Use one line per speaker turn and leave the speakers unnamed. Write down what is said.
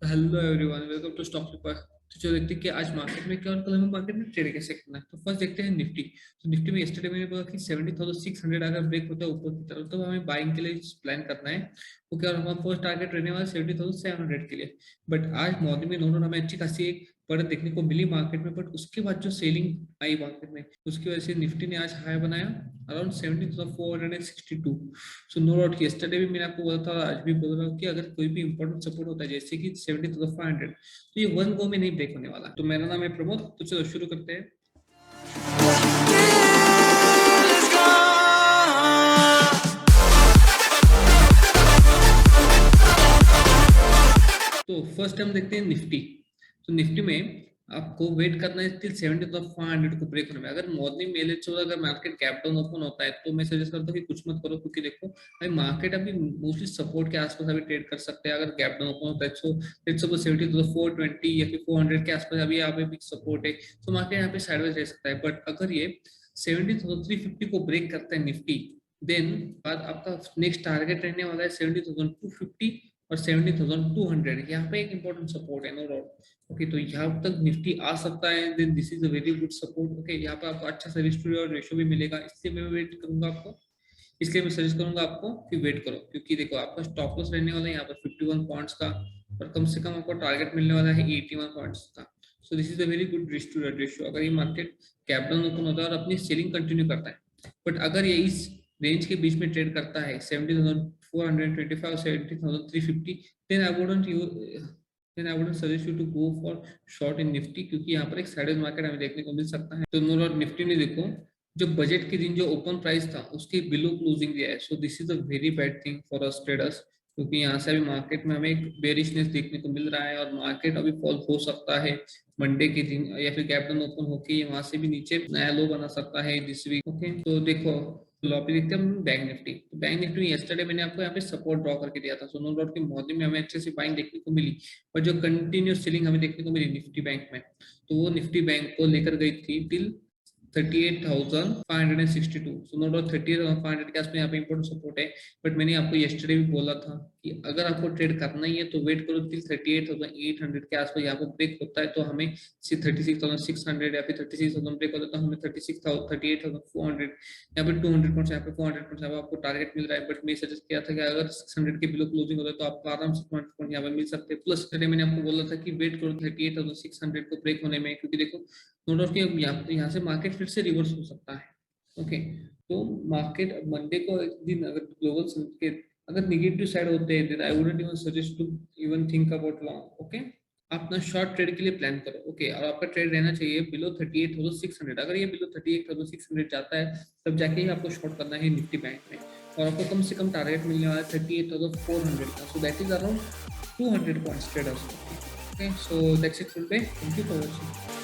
Hello everyone, welcome to stock paper. तो जो देखते हैं कि आज मार्केट में क्या और कल हमें मार्केट में ट्रेड कैसे करना है। तो फर्स्ट देखते हैं निफ्टी। तो निफ्टी में यस्टरडे मैंने बोला कि 70,600 अगर ब्रेक होता है ऊपर की तरफ तो हमें बाइंग के लिए प्लान करना है। वो क्या, और हमारा फर्स्ट टारगेट रहने वाला है 70,700 के लिए। बट आज मॉर्निंग में नोट हमें अच्छी खासी एक बढ़त देखने को मिली मार्केट में, बट उसके बाद जो सेलिंग आई मार्केट में उसकी वजह से निफ्टी ने आज हाई बनाया around 70,462। So no doubt yesterday भी मैंने आपको बोला था और आज भी बोल रहा हूँ कि अगर कोई भी इंपॉर्टेंट सपोर्ट होता है जैसे कि 70,500, तो ये वन गो में नहीं ब्रेक होने वाला। तो मेरा नाम है प्रमोद, तो चलो शुरू करते हैं। तो फर्स्ट हम देखते हैं निफ्टी। तो निफ्टी में आपको वेट करना है टिल 70,500 को ब्रेक होने में। अगर मॉर्निंग में लेट्स सपोज अगर मार्केट गैप डाउन ओपन होता है तो मैं सजेस्ट करता हूँ कि कुछ मत करो, क्योंकि देखो भाई मार्केट अभी मोस्टली सपोर्ट के आसपास अभी ट्रेड कर सकते हैं। अगर गैप डाउन ओपन होता है तो लेट्स सपोज 70,420 या फिर 400 के आसपास अभी यहाँ पे भी सपोर्ट है, तो मार्केट यहाँ पे साइडवेज रह सकता है। बट अगर ये 70,350 को ब्रेक करता है निफ्टी, देन बाद आपका नेक्स्ट टारगेट रहने वाला है 70,250 और 70,200। यहाँ पे एक इंपॉर्टेंट सपोर्ट है, नो डाउट। ओके, तो यहाँ तक निफ्टी आ सकता है, then this is a very good support. Okay, यहाँ पे आपको अच्छा सा रिस्क और रेशो भी मिलेगा, इसलिए मैं वेट करूंगा आपको। इसलिए मैं सजेस्ट करूंगा आपको कि वेट करो, क्योंकि देखो आपका स्टॉप लॉस रहने वाला है यहाँ पर 51 पॉइंट्स का, और कम से कम आपको टारगेट मिलने वाला है 81 पॉइंट्स का। So this is a very good risk to ratio अगर ये मार्केट कैप डाउन ओपन होता है और अपनी सेलिंग कंटिन्यू करता है। बट अगर ये इस रेंज के बीच में ट्रेड करता है 70,425 70,350, then I wouldn't you then I wouldn't suggest you to go for short in Nifty, क्योंकि यहाँ पर एक साइडवेज मार्केट हमें देखने को मिल सकता है। तो नो डाउट निफ्टी ने देखो जो बजट के दिन जो ओपन प्राइस था उसके बिलो क्लोजिंग दिया है। सो this is a very bad thing for us traders, क्योंकि यहाँ से अभी मार्केट में हमें एक बेरिशनेस देखने को मिल रहा है और मार्केट अभी फॉल हो सकता है मंडे के दिन, या फिर गैप डाउन ओपन होके वहां से भी नीचे नया लो बना सकता है दिस वीक। ओके, तो देखो लॉबी देखते हैं हम बैंक निफ्टी। तो बैंक निफ्टी में यस्टरडे मैंने आपको यहाँ पे सपोर्ट ड्रॉ करके दिया था। सो नो डाउट की मॉर्निंग में हमें अच्छे से बाइंग देखने को मिली, और जो कंटिन्यूस सेलिंग हमें देखने को मिली निफ्टी बैंक में, तो वो निफ्टी बैंक को लेकर गई थी टिल 38,562। सो नो डाउट 38,500 के आसपास यहाँ पे इंपॉर्टेंट सपोर्ट है। बट मैंने आपको यस्टरडे भी बोला था कि अगर आपको ट्रेड करना ही है तो वेट करो टिल 38,800 के आसपास। यहाँ पे ब्रेक होता है तो हमें 36,600 या फिर 36,000 ब्रेक होता है तो हमें 38,400 यहाँ पे 200 पॉइंट्स, यहाँ पे 400 पॉइंट्स यहाँ पे आपको टारगेट मिल रहा है। बट मैं सजेस्ट किया था कि अगर 600 के बिलो क्लोजिंग होता है तो आपको आराम से पॉइंट यहाँ पे मिल सकते हैं। प्लस मैंने आपको बोला था कि वेट करो 38,600 को ब्रेक होने में, क्योंकि देखो नो डाउट कि यहाँ से मार्केट फिर से रिवर्स हो सकता है। ओके, तो मार्केट मंडे को एक दिन अगर ग्लोबल के अगर निगेटिव साइड होते हैं then I wouldn't even suggest to even think about long. Okay, आप अपना शॉर्ट ट्रेड के लिए प्लान करो। ओके, और आपका ट्रेड रहना चाहिए बिलो 38,600। अगर ये बिलो 38,600 जाता है तब जाके ही आपको शॉर्ट करना है निफ्टी बैंक में, और आपको कम से कम टारगेट मिलने वाला है 38,400 का। So that is around 200 points traders. Okay, so that's it for today. Thank you for watching.